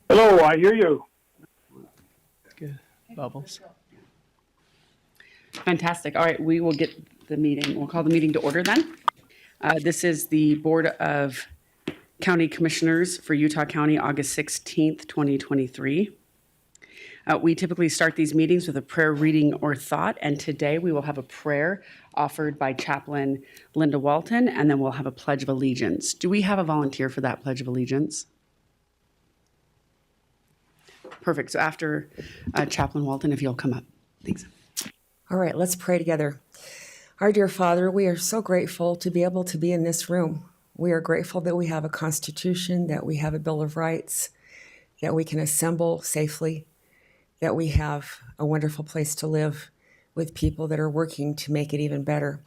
Hello, I hear you. Good. Bubbles. Fantastic. All right, we will get the meeting. We'll call the meeting to order then. This is the Board of County Commissioners for Utah County, August 16th, 2023. We typically start these meetings with a prayer reading or thought, and today we will have a prayer offered by Chaplain Linda Walton, and then we'll have a Pledge of Allegiance. Do we have a volunteer for that Pledge of Allegiance? Perfect. So after Chaplain Walton, if you'll come up. Thanks. All right, let's pray together. Our dear Father, we are so grateful to be able to be in this room. We are grateful that we have a Constitution, that we have a Bill of Rights, that we can assemble safely, that we have a wonderful place to live with people that are working to make it even better.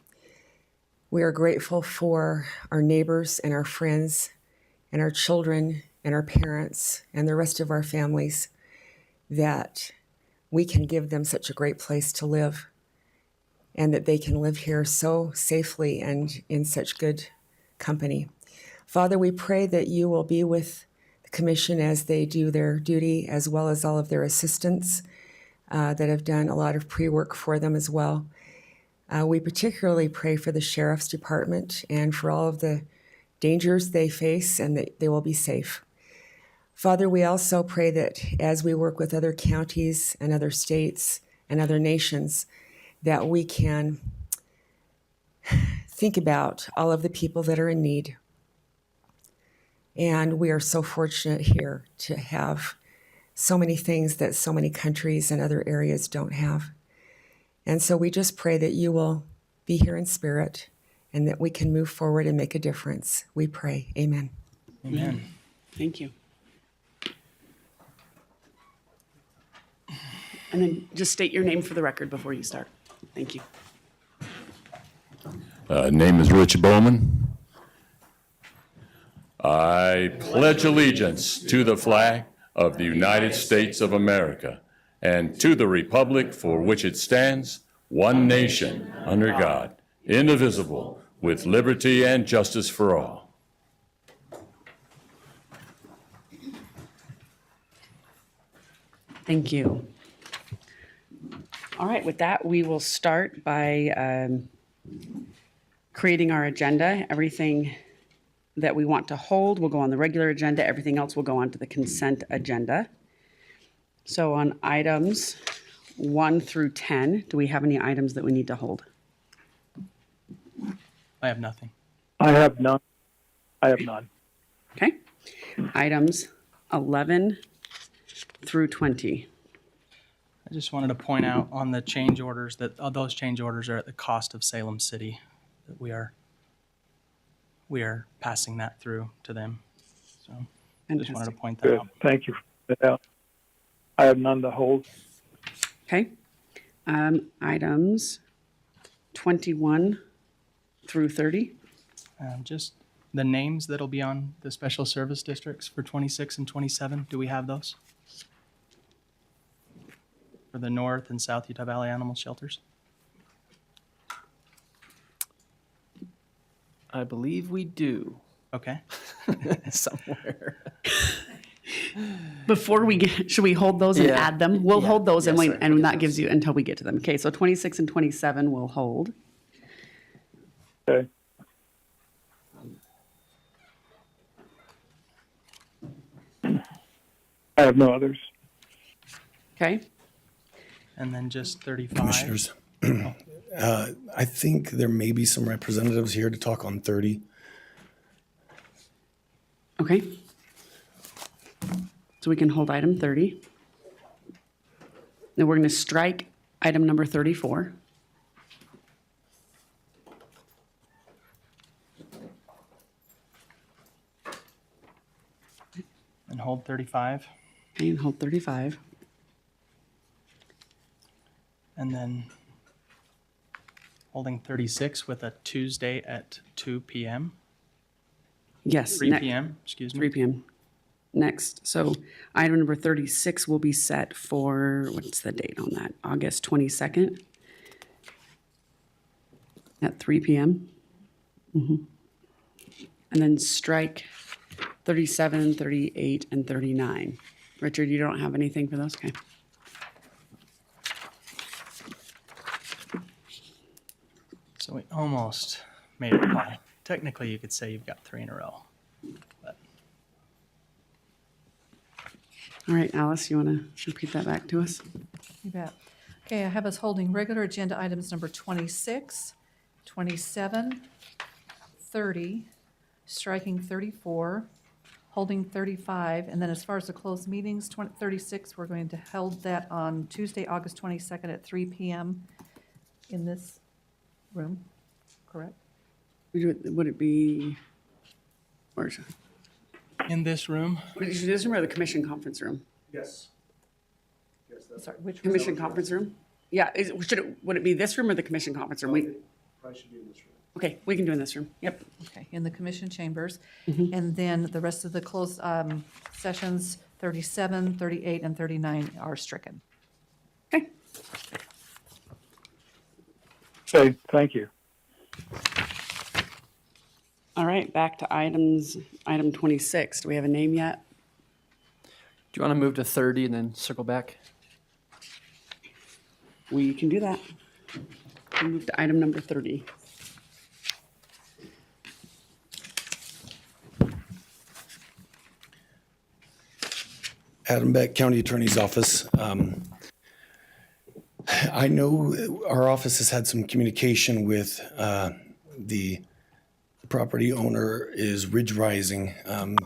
We are grateful for our neighbors and our friends and our children and our parents and the rest of our families, that we can give them such a great place to live and that they can live here so safely and in such good company. Father, we pray that you will be with the commission as they do their duty, as well as all of their assistants that have done a lot of pre-work for them as well. We particularly pray for the Sheriff's Department and for all of the dangers they face, and that they will be safe. Father, we also pray that as we work with other counties and other states and other nations, that we can think about all of the people that are in need. And we are so fortunate here to have so many things that so many countries and other areas don't have. And so we just pray that you will be here in spirit and that we can move forward and make a difference. We pray. Amen. Amen. Thank you. And then just state your name for the record before you start. Thank you. Name is Rich Bowman. I pledge allegiance to the flag of the United States of America and to the republic for which it stands, one nation, under God, indivisible, with liberty and justice for all. Thank you. All right, with that, we will start by creating our agenda. Everything that we want to hold will go on the regular agenda. Everything else will go onto the consent agenda. So on items 1 through 10, do we have any items that we need to hold? I have nothing. I have none. Okay. Items 11 through 20. I just wanted to point out on the change orders that those change orders are at the cost of Salem City. That we are passing that through to them. So I just wanted to point that Good. out. Thank you for that. I have none to hold. Okay. Items 21 through 30. Just the names that'll be on the special service districts for 26 and 27. Do we have those? For the North and South Utah Valley Animal Shelters? I believe we do. Okay. Somewhere. Before we get, should we hold those and Yeah. add them? We'll Yeah. hold those and Yes, wait, sir. and We'll that get gives you until we get to them. Okay, so 26 and 27 we'll hold. Okay. I have no others. Okay. And then just 35. Commissioners, I think there may be some representatives here to talk on 30. Okay. So we can hold item 30. Then we're going to strike item number 34. And hold 35. Okay, and hold 35. And then holding 36 with a Tuesday at 2 p.m. Yes. 3 p.m., excuse me. 3 p.m. Next. So item number 36 will be set for, what's the date on that? August 22nd at 3 p.m. And then strike 37, 38, and 39. Richard, you don't have anything for those? Okay. So we almost made it. Well, technically, you could say you've got 3 in a row. But All right, Alice, you want to repeat that back to us? You bet. Okay, I have us holding regular agenda items number 26, 27, 30, striking 34, holding 35, and then as far as the closed meetings, 36, we're going to hold that on Tuesday, August 22nd at 3 p.m. in this room, correct? Would it be, where's, in this room, is this room or the commission conference room? Sorry, which room? Commission conference room? Yeah, would it be this room or the commission conference room? Probably should be in this room. Okay, we can do in this room. Yep. Okay, in the commission chambers. And then the rest of the closed sessions, 37, 38, and 39 are stricken. Okay. Okay, thank you. All right, back to item 26. Do we have a name yet? Do you want to move to 30 and then circle back? We can do that. We'll move to item number 30. Adam Beck, County Attorney's Office. I know our office has had some communication with the property owner is Ridge Rising, and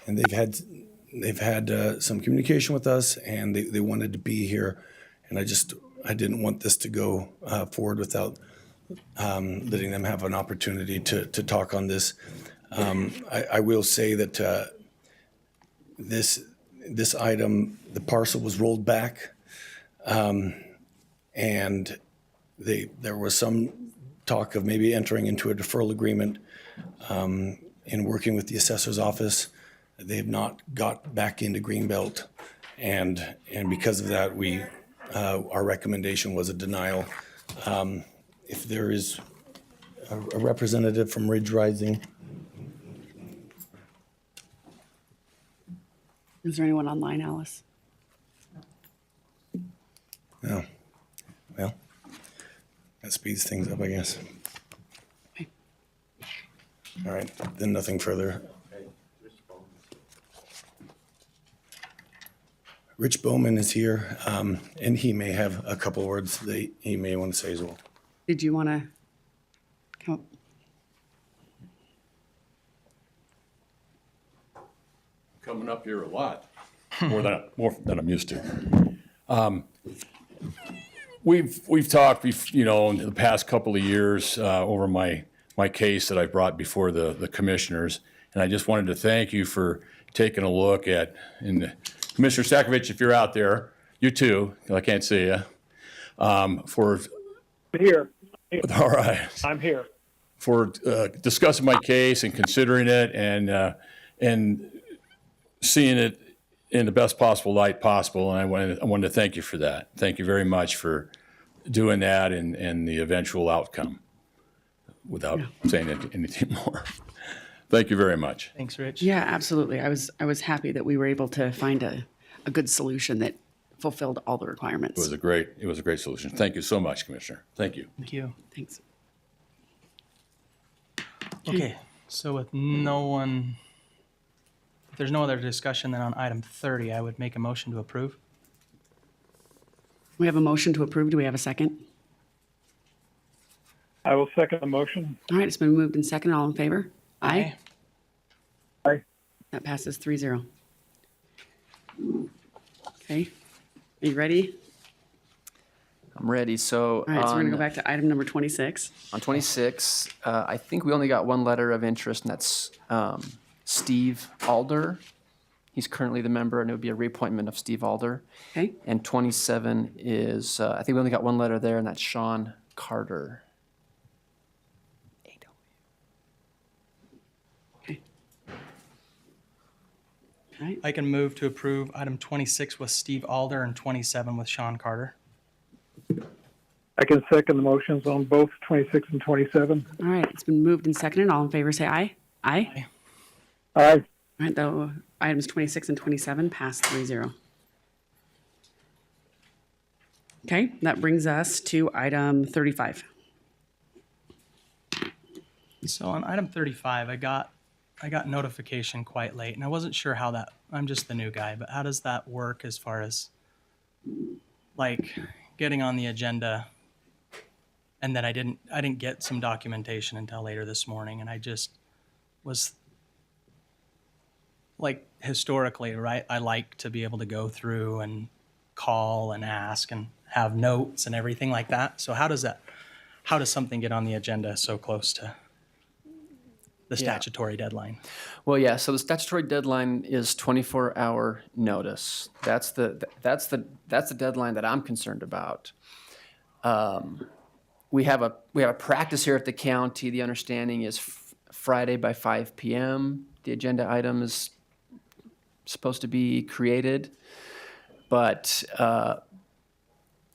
they've had some communication with us, and they wanted to be here, and I didn't want this to go forward without letting them have an opportunity to talk on this. I will say that this item, the parcel was rolled back, and there was some talk of maybe entering into a deferral agreement in working with the assessor's office. They have not got back into Greenbelt, and because of that, our recommendation was a denial. If there is a representative from Ridge Rising. Is there anyone online, Alice? No. Well, that speeds things up, I guess. Okay. All right, then nothing further. Rich Bowman is here, and he may have a couple words that he may want to say as well. Did you want to come up? Coming up here a lot, more than I'm used to. We've talked, in the past couple of years over my case that I brought before the commissioners, and I just wanted to thank you for taking a look at, and Commissioner Stakovich, if you're out there, you too, I can't see you, for Here, all right. I'm here. For discussing my case and considering it and seeing it in the best possible light possible. And I wanted to thank you for that. Thank you very much for doing that and the eventual outcome without saying anything more. Thank you very much. thanks, Rich. Yeah, absolutely. I was happy that we were able to find a good solution that fulfilled all the requirements. It was a great solution. Thank you so much, Commissioner. Thank you. Thank you. Thanks. Okay, so with if there's no other discussion, then on item 30, I would make a motion to approve. We have a motion to approve. Do we have a second? I will second the motion. All right, it's been moved and second. All in favor? Aye. Aye. That passes 3-0. Okay, are you ready? I'm ready. So All right, so we're going to go back to item number 26. on 26, I think we only got one letter of interest, and that's Steve Alder. He's currently the member, and it would be a reappointment of Steve Alder. Okay, And 27 is, I think we only got one letter there, and that's Sean Carter. okay. All right, I can move to approve item 26 with Steve Alder and 27 with Sean Carter. I can second the motions on both 26 and 27. all right, it's been moved and seconded. All in favor, say aye. Aye. Aye. All right, though, items 26 and 27 pass 3-0. Okay, that brings us to item 35. So on item 35, I got notification quite late, and I wasn't sure how that. I'm just the new guy, but how does that work as far as like getting on the agenda? And then I didn't get some documentation until later this morning, and I just was like historically, right? I like to be able to go through and call and ask and have notes and everything like that. So how does something get on the agenda so close to the statutory deadline? Well, yeah, so the statutory deadline is 24-hour notice. That's the deadline that I'm concerned about. We have a practice here at the county. The understanding is Friday by 5 p.m. the agenda item is supposed to be created, but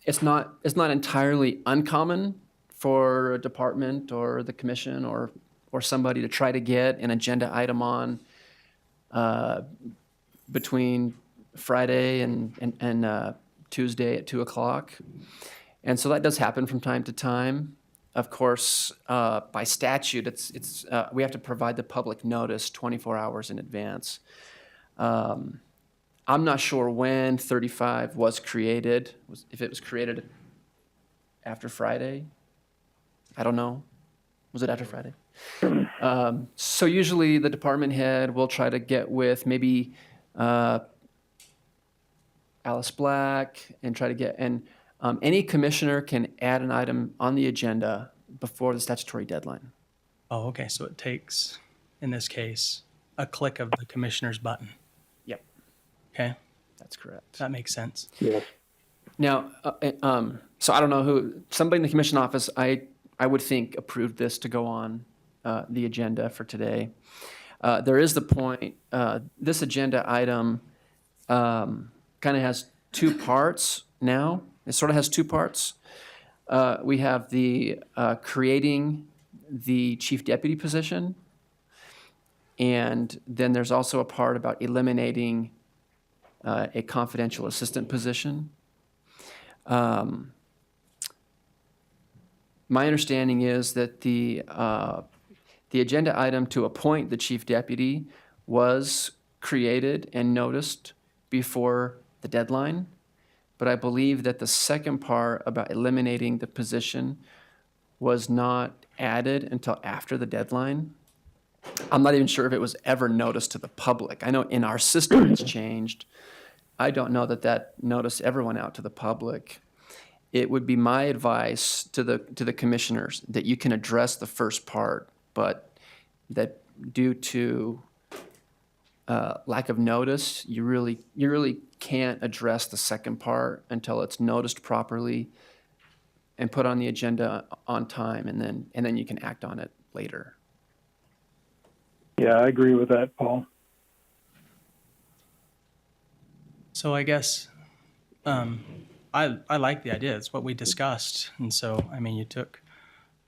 it's not entirely uncommon for a department or the commission or somebody to try to get an agenda item on between Friday and Tuesday at 2 o'clock. And so that does happen from time to time. Of course, by statute, it's we have to provide the public notice 24 hours in advance. I'm not sure when 35 was created, if it was created after Friday. I don't know. Was it after Friday? So usually the department head will try to get with maybe Alice Black and try to get, and any commissioner can add an item on the agenda before the statutory deadline. Oh, okay. So it takes, in this case, a click of the commissioner's button. Yep, Okay, that's correct. that makes sense. Yes. Now, so I don't know who, somebody in the commission office, I would think approved this to go on the agenda for today. There is the point, this agenda item kind of has two parts now. It sort of has two parts. We have the creating the chief deputy position, and then there's also a part about eliminating a confidential assistant position. My understanding is that the agenda item to appoint the chief deputy was created and noticed before the deadline, but I believe that the second part about eliminating the position was not added until after the deadline. I'm not even sure if it was ever noticed to the public. I know in our system it's changed. I don't know that notice ever went out to the public. It would be my advice to the commissioners that you can address the first part, but that due to lack of notice, you really can't address the second part until it's noticed properly and put on the agenda on time, and then you can act on it later. Yeah, I agree with that, Paul. So I guess I like the idea. It's what we discussed. And so, I mean, you took,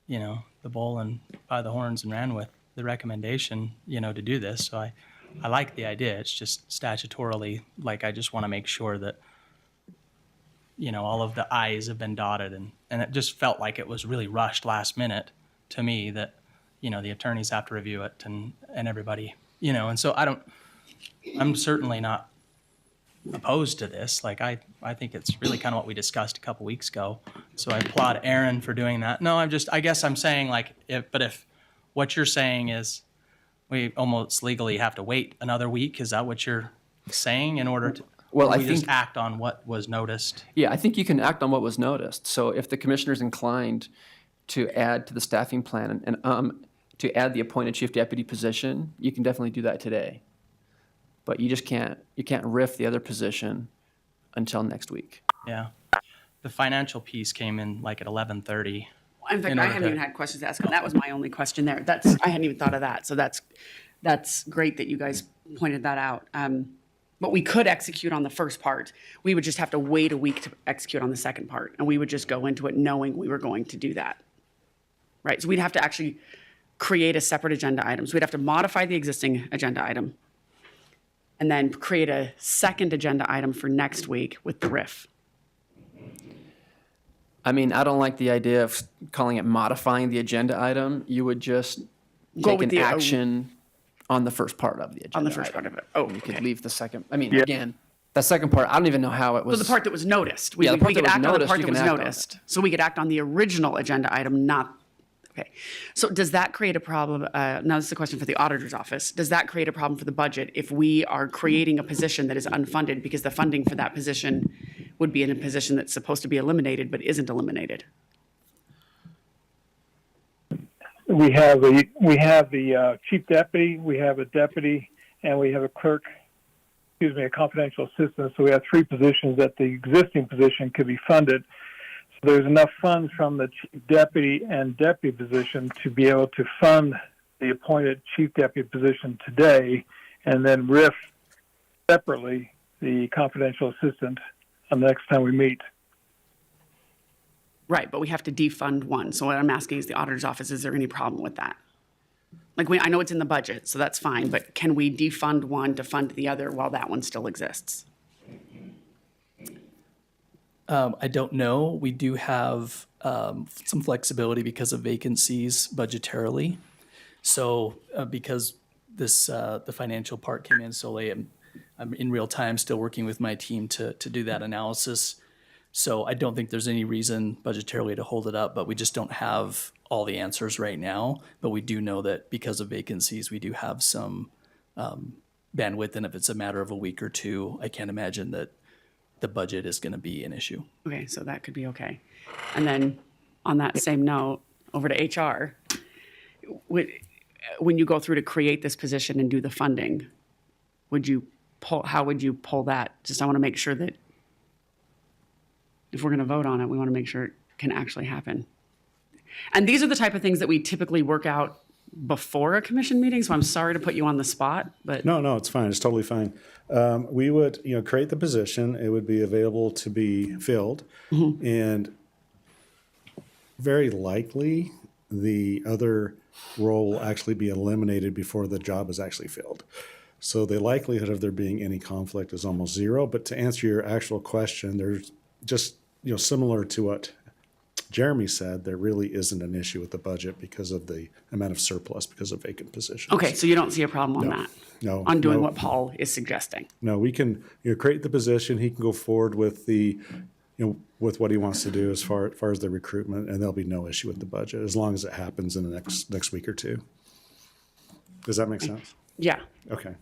the bull and by the horns and ran with the recommendation, to do this. So I like the idea. It's just statutorily, like, I just want to make sure that, all of the I's have been dotted. And it just felt like it was really rushed last minute to me that, the attorneys have to review it and everybody, and so I'm certainly not opposed to this. Like, I think it's really kind of what we discussed a couple weeks ago. So I applaud Aaron for doing that. No, I guess I'm saying, like, if what you're saying is we almost legally have to wait another week, is that what you're saying in order to, Well, or I we just think- act on what was noticed? Yeah, I think you can act on what was noticed. So if the commissioner's inclined to add to the staffing plan and to add the appointed chief deputy position, you can definitely do that today. But you can't riff the other position until next week. Yeah. The financial piece came in like at 11:30. In fact, In I order hadn't to- even had questions to ask, and that was my only question there. I hadn't even thought of that, so that's great that you guys pointed that out. But we could execute on the first part. We would just have to wait a week to execute on the second part, and we would just go into it knowing we were going to do that. Right, so we'd have to actually create a separate agenda item. So we'd have to modify the existing agenda item and then create a second agenda item for next week with the RIF. I mean, I don't like the idea of calling it modifying the agenda item. You would just Go take with an the, action on the first part of the agenda. On the first part of it. Oh, You could okay. leave the second, I mean, again, the second part, I don't even know how it So was. the part that was noticed. Yeah, the part We that could was act on the noticed, part you that was can act on it. noticed. So we could act on the original agenda item, not, okay. So does that create a problem? Now this is a question for the auditor's office. Does that create a problem for the budget if we are creating a position that is unfunded because the funding for that position would be in a position that's supposed to be eliminated but isn't eliminated? We have the chief deputy, we have a deputy, and we have a clerk, a confidential assistant. So we have 3 positions that the existing position could be funded. So there's enough funds from the chief deputy and deputy position to be able to fund the appointed chief deputy position today, and then RIF separately the confidential assistant on the next time we meet. Right, but we have to defund one. So what I'm asking is the auditor's office, is there any problem with that? Like, I know it's in the budget, so that's fine, but can we defund one to fund the other while that one still exists? I don't know. We do have some flexibility because of vacancies budgetarily. So because this the financial part came in so late, I'm in real time still working with my team to do that analysis. So I don't think there's any reason budgetarily to hold it up, but we just don't have all the answers right now. But we do know that because of vacancies, we do have some bandwidth, and if it's a matter of a week or two, I can't imagine that the budget is going to be an issue. Okay, so that could be okay. And then on that same note, over to HR, when you go through to create this position and do the funding, how would you pull that? Just I want to make sure that if we're going to vote on it, we want to make sure it can actually happen. And these are the type of things that we typically work out before a commission meeting, so I'm sorry to put you on the spot, but No, it's fine. It's totally fine. We would, create the position. It would be available to be filled. And very likely, the other role will actually be eliminated before the job is actually filled. So the likelihood of there being any conflict is almost zero. But to answer your actual question, there's just, similar to what Jeremy said, there really isn't an issue with the budget because of the amount of surplus because of vacant positions. okay, so you don't see a problem on that? No. On doing no. what Paul is suggesting? No, we can, create the position. He can go forward with with what he wants to do as far as the recruitment, and there'll be no issue with the budget as long as it happens in the next week or two. Does that make sense? Yeah. Okay.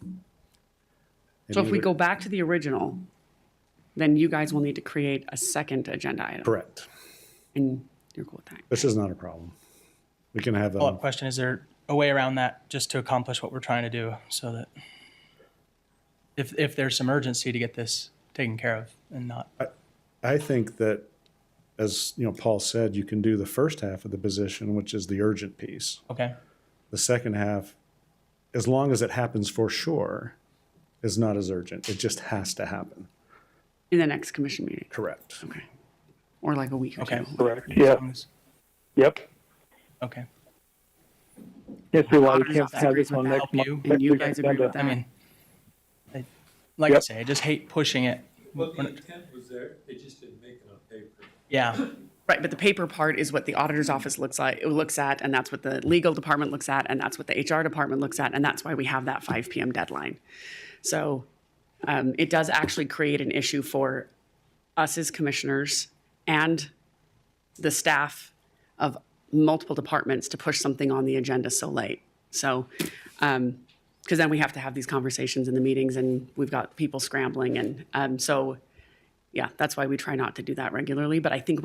So if Any we other- go back to the original, then you guys will need to create a second agenda item. Correct. And you're cool with that? This is not a problem. We can have Follow-up question, is there a way around that just to accomplish what we're trying to do so that if there's some urgency to get this taken care of and not, I think that, as Paul said, you can do the first half of the position, which is the urgent piece. okay? The second half, as long as it happens for sure, is not as urgent. It just has to happen. In the next commission meeting? Correct. Okay. Or like a week or Okay. two? Correct. Yeah. Yep. Okay. Yes, see why we Auditor's can't office have agrees this on with next that. month. And you guys agree with I that? mean, like I Yep. say, I just hate pushing it. Well, the intent was there, they just didn't make it on paper. Yeah, Right, but the paper part is what the auditor's office looks at, and that's what the legal department looks at, and that's what the HR department looks at, and that's why we have that 5 p.m. deadline. So it does actually create an issue for us as commissioners and the staff of multiple departments to push something on the agenda so late. So, because then we have to have these conversations in the meetings, and we've got people scrambling, and so yeah, that's why we try not to do that regularly. But I think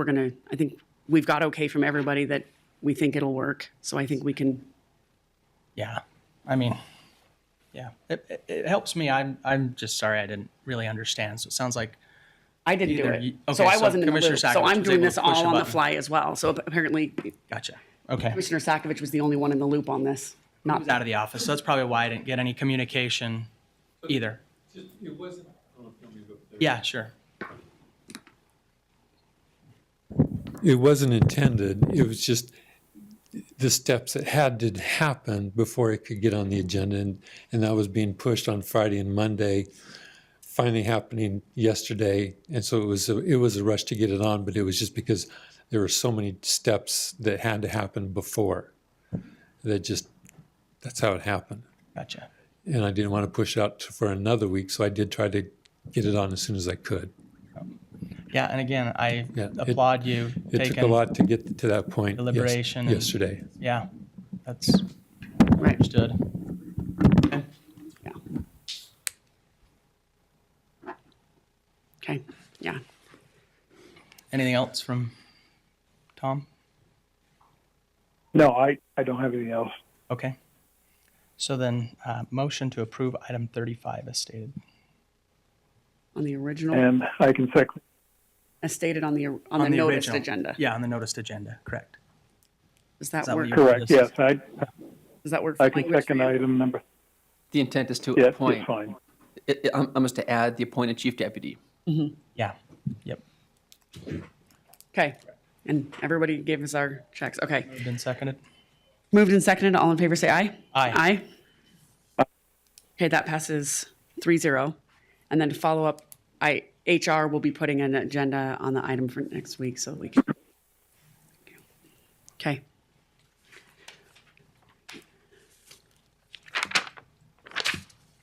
we've got okay from everybody that we think it'll work. So I think we can. yeah. I mean, yeah. It helps me. I'm just sorry I didn't really understand. So it sounds like I didn't do Either it, you- so okay, I so wasn't in the Commissioner loop. So Sakovic I'm was doing able this to push all a on the button. fly as well. So apparently, gotcha. Okay. Commissioner Sakovic was the only one in the loop on this. I was out of the office, so that's probably why I didn't get any communication either. Just, it wasn't, I don't know if you want me to go there. Yeah, sure. It wasn't intended, it was just the steps that had to happen before it could get on the agenda, and that was being pushed on Friday and Monday, finally happening yesterday, and so it was a rush to get it on, but it was just because there were so many steps that had to happen before. That's how it happened. Gotcha. And I didn't want to push it out for another week, so I did try to get it on as soon as I could. Yeah, and again, I Yeah, applaud you It took a taking, lot to get to that point. Deliberation and- yesterday. yeah, that's Right. understood. Okay, yeah. Anything else from Tom? No, I don't have anything else. Okay. So then, motion to approve item 35 as stated. On the original, And I can second. as stated on the noticed original. agenda. Yeah, on the noticed agenda, correct. Does that Is that work? what you- Correct. Yes, Does that work for I can language for second you? item number. The intent is to Yes, appoint. it's fine. I'm just to add the appointed chief deputy. Yeah, yep. Okay, and everybody gave us our checks. Okay. Been seconded? Moved and seconded. All in favor, say aye. Aye. Aye. Okay, that passes 3-0. And then to follow up, HR will be putting an agenda on the item for next week so we can. Okay.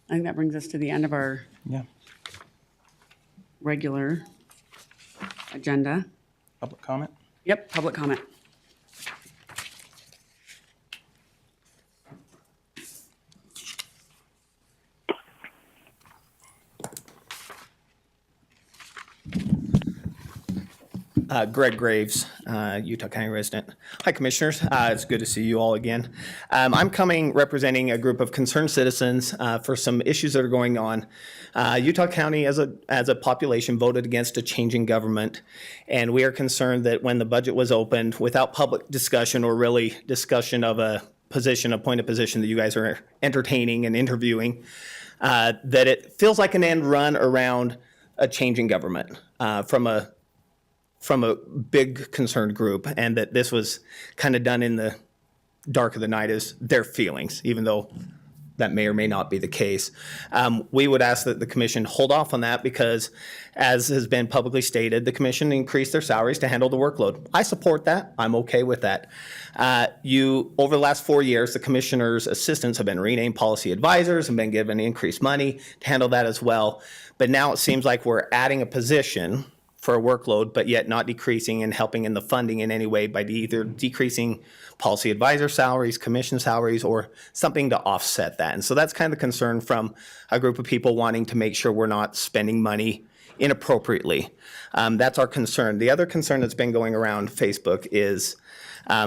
I think that brings us to the end of our Yeah. regular agenda. Public comment? Yep, public comment. Greg Graves, Utah County resident. Hi, Commissioners. It's good to see you all again. I'm coming representing a group of concerned citizens for some issues that are going on. Utah County, as a population, voted against a change in government, and we are concerned that when the budget was opened, without public discussion or really discussion of a appointed position that you guys are entertaining and interviewing, that it feels like an end run around a change in government from a big concerned group, and that this was kind of done in the dark of the night is their feelings, even though that may or may not be the case. We would ask that the commission hold off on that because, as has been publicly stated, the commission increased their salaries to handle the workload. I support that. I'm okay with that. Over the last 4 years, the commissioner's assistants have been renamed policy advisors and been given increased money to handle that as well. But now it seems like we're adding a position for a workload, but yet not decreasing and helping in the funding in any way by either decreasing policy advisor salaries, commission salaries, or something to offset that. And so that's kind of the concern from a group of people wanting to make sure we're not spending money inappropriately. That's our concern. The other concern that's been going around Facebook is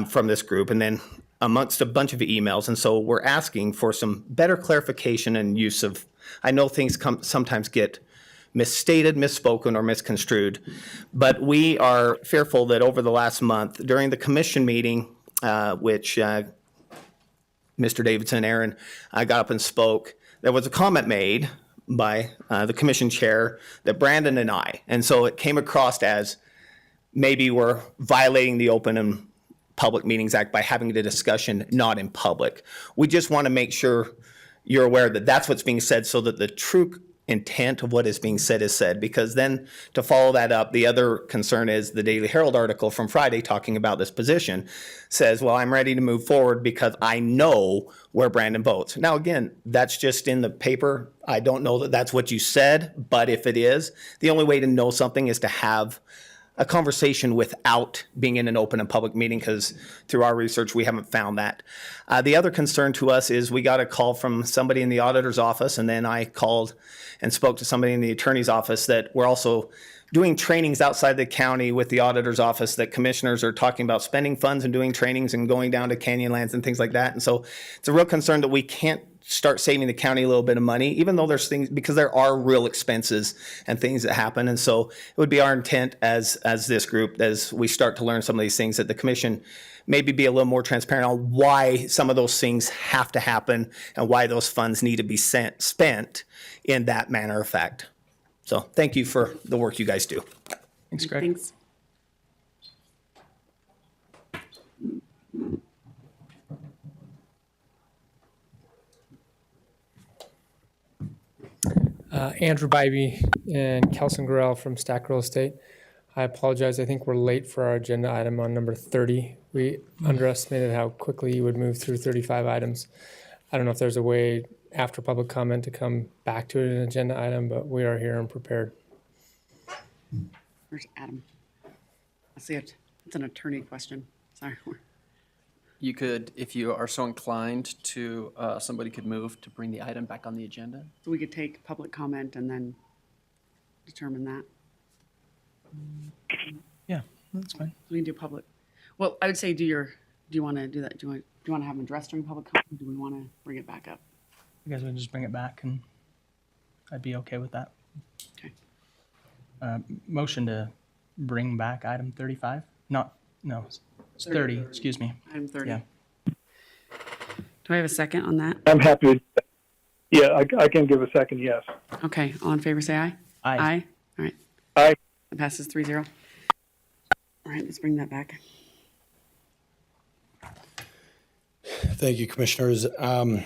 from this group, and then amongst a bunch of emails. And so we're asking for some better clarification and use of, I know things sometimes get misstated, misspoken, or misconstrued. But we are fearful that over the last month, during the commission meeting, which Mr. Davidson, Aaron, got up and spoke, there was a comment made by the commission chair that Brandon and I, and so it came across as maybe we're violating the Open and Public Meetings Act by having the discussion not in public. We just want to make sure you're aware that that's what's being said so that the true intent of what is being said is said, because then to follow that up, the other concern is the Daily Herald article from Friday talking about this position says, well, I'm ready to move forward because I know where Brandon votes. Now, again, that's just in the paper. I don't know that that's what you said, but if it is, the only way to know something is to have a conversation without being in an open and public meeting, because through our research, we haven't found that. The other concern to us is we got a call from somebody in the auditor's office, and then I called and spoke to somebody in the attorney's office that we're also doing trainings outside the county with the auditor's office, that commissioners are talking about spending funds and doing trainings and going down to Canyonlands and things like that. And so it's a real concern that we can't start saving the county a little bit of money, even though there's things, because there are real expenses and things that happen. And so it would be our intent as this group, as we start to learn some of these things, that the commission maybe be a little more transparent on why some of those things have to happen and why those funds need to be spent in that manner of fact. So thank you for the work you guys do. Thanks, Greg. Thanks. Andrew Bybee and Kelson Gorell from Stack Real Estate. I apologize. I think we're late for our agenda item on number 30. We underestimated how quickly you would move through 35 items. I don't know if there's a way after public comment to come back to it in an agenda item, but we are here and prepared. Where's Adam? I see it. It's an attorney question. Sorry. You could, if you are so inclined to, somebody could move to bring the item back on the agenda. So we could take public comment and then determine that. Yeah, that's fine. We can do public. Well, I would say do you want to do that? Do you want to have them addressed during public comment? Or do we want to bring it back up? You guys would just bring it back and I'd be okay with that. Okay. Motion to bring back item 35? No, it's 30, excuse me. Item 30. Yeah. Do I have a second on that? I'm happy to, yeah, I can give a second, yes. Okay. All in favor, say aye. Aye. Aye. All right. Aye. It passes 3-0. All right, let's bring that back. Thank you, Commissioners. I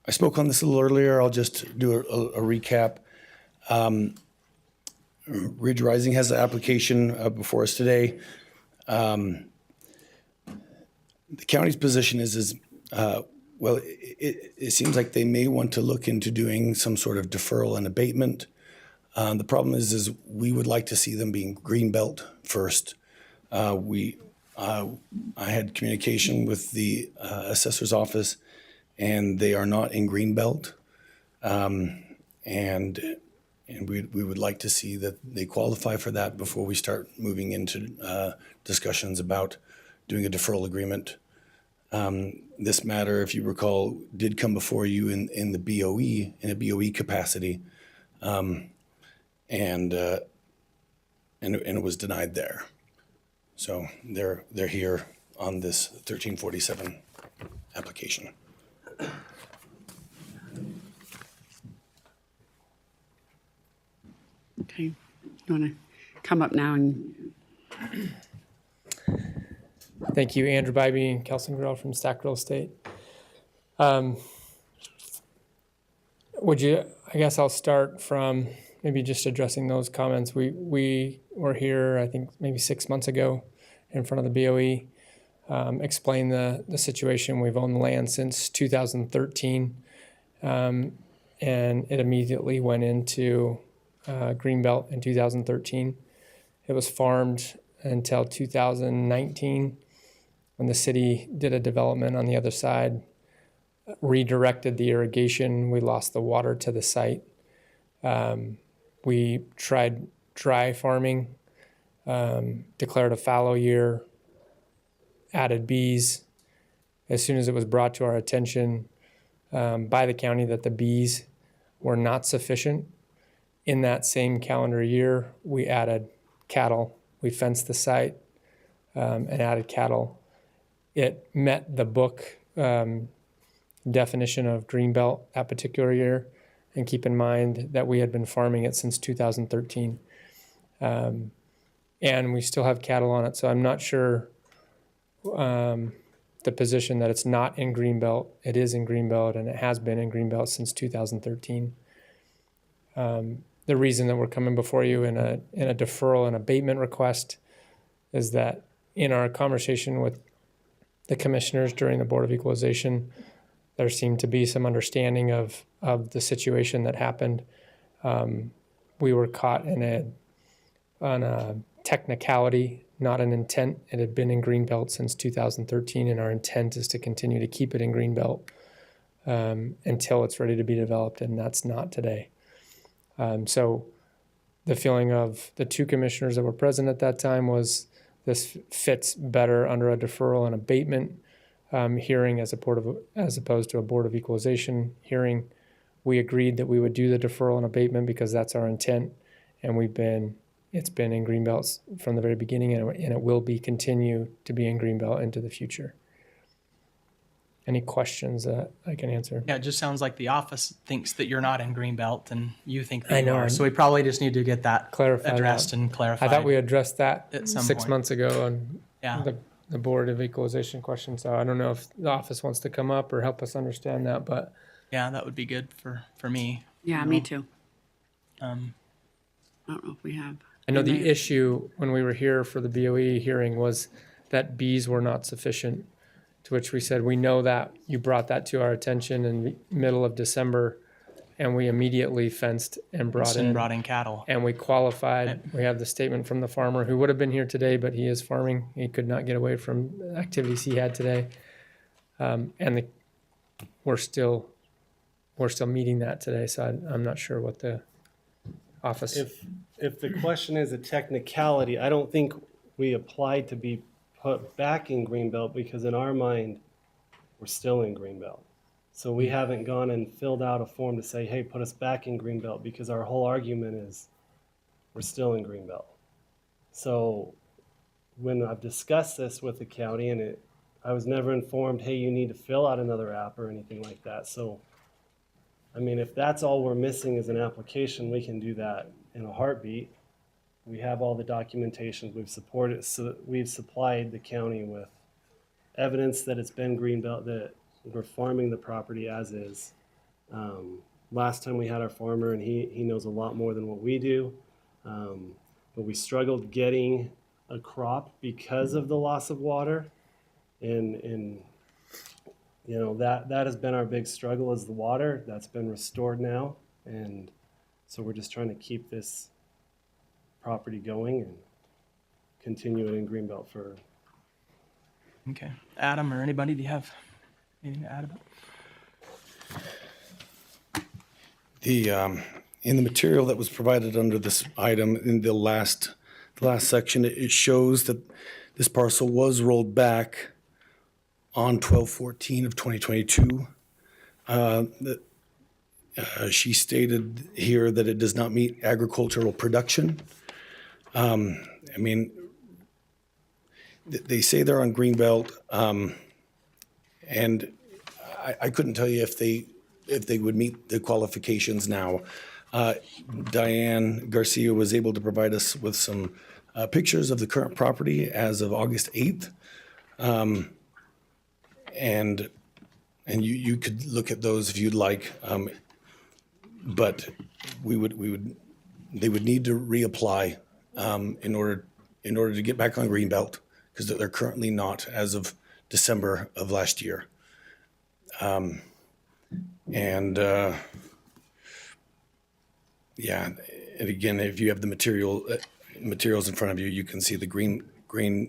spoke on this a little earlier. I'll just do a recap. Ridge Rising has an application before us today. The county's position is well, it seems like they may want to look into doing some sort of deferral and abatement. The problem is we would like to see them being greenbelt first. I had communication with the assessor's office, and they are not in greenbelt, and we would like to see that they qualify for that before we start moving into discussions about doing a deferral agreement. This matter, if you recall, did come before you in the BOE, in a BOE capacity, and it was denied there. So they're here on this 1347 application. Okay. You want to come up now and Thank you, Andrew Bybee and Kelson Grill from Stack Real Estate. I guess I'll start from maybe just addressing those comments. We were here, I think, maybe 6 months ago in front of the BOE, explained the situation. We've owned the land since 2013, and it immediately went into Greenbelt in 2013. It was farmed until 2019 when the city did a development on the other side, redirected the irrigation. We lost the water to the site. We tried dry farming, declared a fallow year, added bees. As soon as it was brought to our attention by the county that the bees were not sufficient, in that same calendar year, we added cattle. We fenced the site and added cattle. It met the book definition of greenbelt that particular year. And keep in mind that we had been farming it since 2013. And we still have cattle on it. So I'm not sure the position that it's not in greenbelt. It is in greenbelt, and it has been in greenbelt since 2013. The reason that we're coming before you in a deferral and abatement request is that in our conversation with the commissioners during the Board of Equalization, there seemed to be some understanding of the situation that happened. We were caught on a technicality, not an intent. It had been in Greenbelt since 2013, and our intent is to continue to keep it in Greenbelt until it's ready to be developed, and that's not today. So the feeling of the two commissioners that were present at that time was this fits better under a deferral and abatement hearing as opposed to a Board of Equalization hearing. We agreed that we would do the deferral and abatement because that's our intent, and it's been in Greenbelt from the very beginning, and it will continue to be in Greenbelt into the future. Any questions that I can answer? Yeah, it just sounds like the office thinks that you're not in Greenbelt and you think that I you know. are. So we probably just need to get that Clarify addressed that. and clarified. I thought we addressed that At some 6 point. months ago on Yeah. the Board of Equalization question. So I don't know if the office wants to come up or help us understand that, but Yeah, that would be good for me. yeah, me too. I don't know if we have. I know We may the have- issue when we were here for the BOE hearing was that Bs were not sufficient, to which we said, we know that. You brought that to our attention in the middle of December, and we immediately fenced and brought And in. brought in cattle. And we qualified. We have the statement from the farmer who would have been here today, but he is farming. He could not get away from activities he had today. We're still meeting that today, so I'm not sure what the office. If the question is a technicality, I don't think we applied to be put back in Greenbelt because in our mind, we're still in Greenbelt. So we haven't gone and filled out a form to say, hey, put us back in Greenbelt because our whole argument is we're still in Greenbelt. So when I've discussed this with the county and I was never informed, hey, you need to fill out another app or anything like that. So, I mean, if that's all we're missing is an application, we can do that in a heartbeat. We have all the documentation. We've supplied the county with evidence that it's been Greenbelt, that we're farming the property as is. Last time we had our farmer, and he knows a lot more than what we do. But we struggled getting a crop because of the loss of water. And you know, that has been our big struggle is the water. That's been restored now. And so we're just trying to keep this property going and continue it in Greenbelt for. Okay. Adam or anybody, do you have anything to add about? In the material that was provided under this item in the last section, it shows that this parcel was rolled back on 12/14 of 2022. She stated here that it does not meet agricultural production. I mean, they say they're on Greenbelt, and I couldn't tell you if they would meet the qualifications now. Diane Garcia was able to provide us with some pictures of the current property as of August 8th. And you could look at those if you'd like, but they would need to reapply in order to get back on Greenbelt because they're currently not as of December of last year. Yeah, and again, if you have the materials in front of you, you can see the green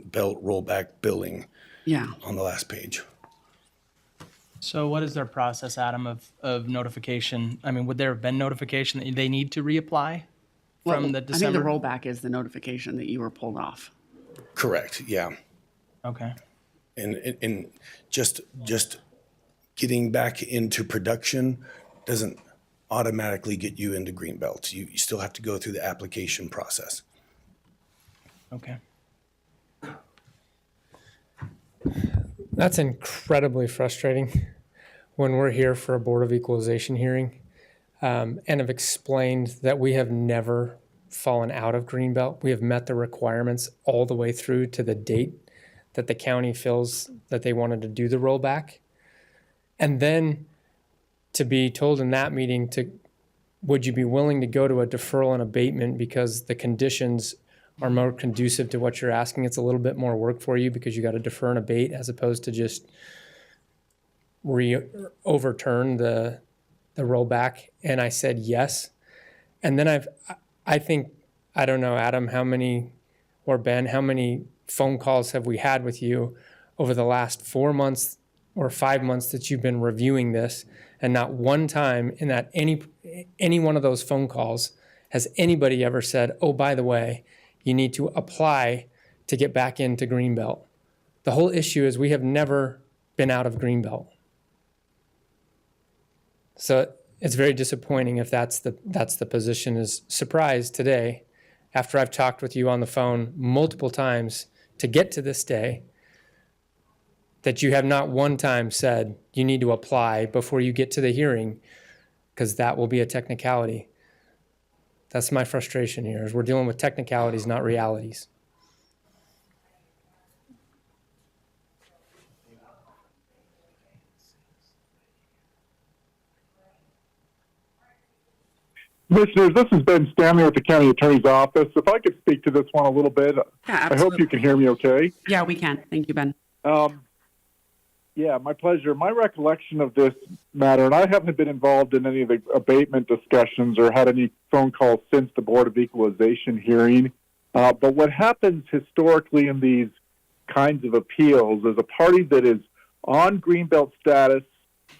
belt rollback billing. Yeah. On the last page. So what is their process, Adam, of notification? I mean, would there have been notification that they need to reapply from the December? I think the rollback is the notification that you were pulled off. Correct. Yeah. Okay. And just getting back into production doesn't automatically get you into Greenbelt. You still have to go through the application process. Okay. That's incredibly frustrating when we're here for a Board of Equalization hearing and have explained that we have never fallen out of Greenbelt. We have met the requirements all the way through to the date that the county feels that they wanted to do the rollback. And then to be told in that meeting would you be willing to go to a deferral and abatement because the conditions are more conducive to what you're asking? It's a little bit more work for you because you got to defer and abate as opposed to just overturn the rollback. And I said yes. And then I think, I don't know, Adam, or Ben, how many phone calls have we had with you over the last 4 months or 5 months that you've been reviewing this, and not one time in that any one of those phone calls has anybody ever said, oh, by the way, you need to apply to get back into Greenbelt. The whole issue is we have never been out of Greenbelt. So it's very disappointing if that's the position. Is surprised today, after I've talked with you on the phone multiple times to get to this day, that you have not one time said you need to apply before you get to the hearing, because that will be a technicality. That's my frustration here, is we're dealing with technicalities, not realities. Commissioners, this has Ben Stanley with the County Attorney's Office. If I could speak to this one a little bit, I hope you can hear me okay. Yeah, we can. Thank you, Ben. Yeah, my pleasure. My recollection of this matter, and I haven't been involved in any of the abatement discussions or had any phone calls since the Board of Equalization hearing. But what happens historically in these kinds of appeals is a party that is on Greenbelt status,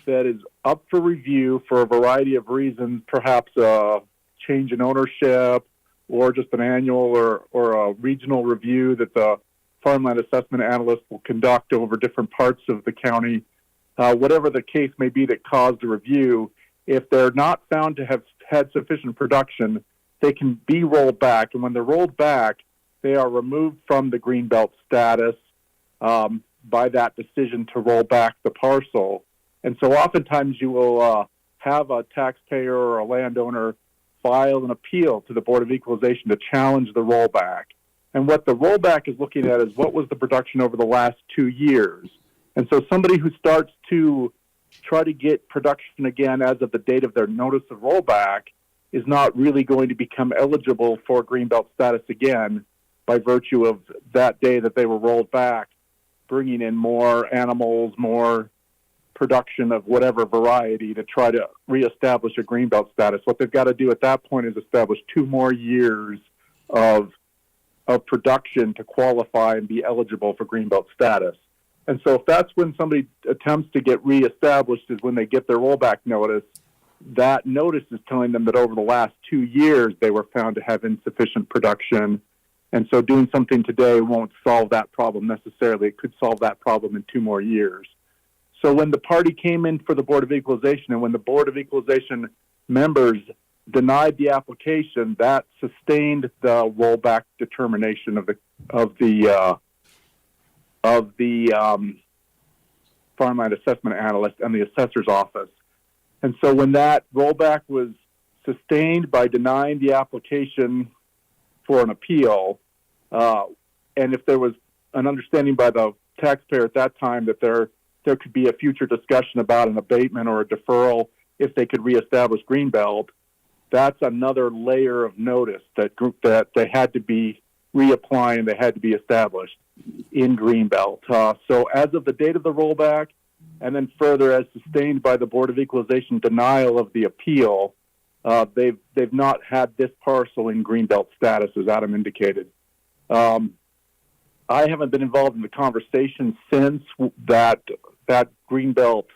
that is up for review for a variety of reasons, perhaps a change in ownership or just an annual or a regional review that the farmland assessment analyst will conduct over different parts of the county, whatever the case may be that caused the review. If they're not found to have had sufficient production, they can be rolled back. And when they're rolled back, they are removed from the Greenbelt status by that decision to roll back the parcel. And so oftentimes you will have a taxpayer or a landowner file an appeal to the Board of Equalization to challenge the rollback. And what the rollback is looking at is what was the production over the last 2 years. And so somebody who starts to try to get production again as of the date of their notice of rollback is not really going to become eligible for Greenbelt status again by virtue of that day that they were rolled back, bringing in more animals, more production of whatever variety to try to reestablish a Greenbelt status. What they've got to do at that point is establish 2 more years of production to qualify and be eligible for Greenbelt status. And so if that's when somebody attempts to get reestablished is when they get their rollback notice, that notice is telling them that over the last 2 years they were found to have insufficient production. And so doing something today won't solve that problem necessarily. It could solve that problem in 2 more years. So when the party came in for the Board of Equalization and when the Board of Equalization members denied the application, that sustained the rollback determination of the farmland assessment analyst and the assessor's office. And so when that rollback was sustained by denying the application for an appeal, and if there was an understanding by the taxpayer at that time that there could be a future discussion about an abatement or a deferral if they could reestablish Greenbelt, that's another layer of notice that they had to be reapplying, they had to be established in Greenbelt. So as of the date of the rollback, and then further as sustained by the Board of Equalization denial of the appeal, they've not had this parcel in Greenbelt status, as Adam indicated. I haven't been involved in the conversation since that Greenbelt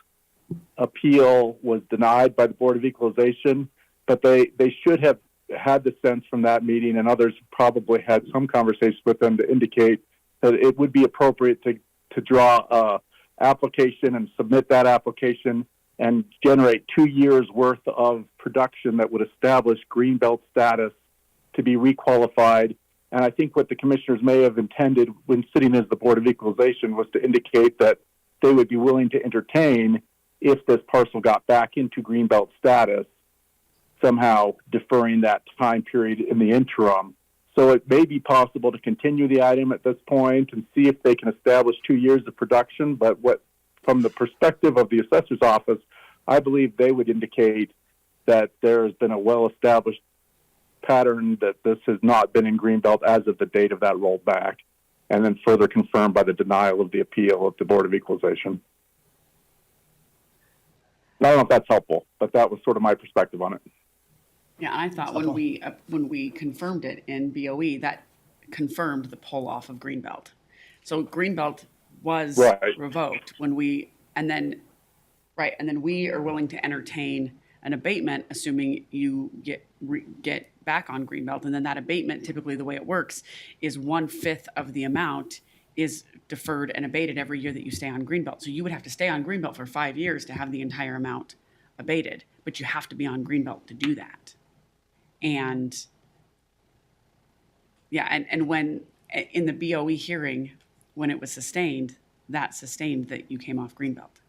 appeal was denied by the Board of Equalization, but they should have had the sense from that meeting, and others probably had some conversations with them to indicate that it would be appropriate to draw a application and submit that application and generate 2 years worth of production that would establish Greenbelt status to be requalified. And I think what the commissioners may have intended when sitting as the Board of Equalization was to indicate that they would be willing to entertain if this parcel got back into Greenbelt status, somehow deferring that time period in the interim. So it may be possible to continue the item at this point and see if they can establish 2 years of production. But from the perspective of the assessor's office, I believe they would indicate that there has been a well-established pattern that this has not been in Greenbelt as of the date of that rollback, and then further confirmed by the denial of the appeal of the Board of Equalization. I don't know if that's helpful, but that was sort of my perspective on it. Yeah, I thought when we confirmed it in BOE, that confirmed the pull off of Greenbelt. So Greenbelt was revoked and then we are willing to entertain an abatement, assuming you get back on Greenbelt, and then that abatement, typically the way it works, is 1/5 of the amount is deferred and abated every year that you stay on Greenbelt. So you would have to stay on Greenbelt for 5 years to have the entire amount abated, but you have to be on Greenbelt to do that. And yeah, and when in the BOE hearing, when it was sustained, that sustained that you came off Greenbelt.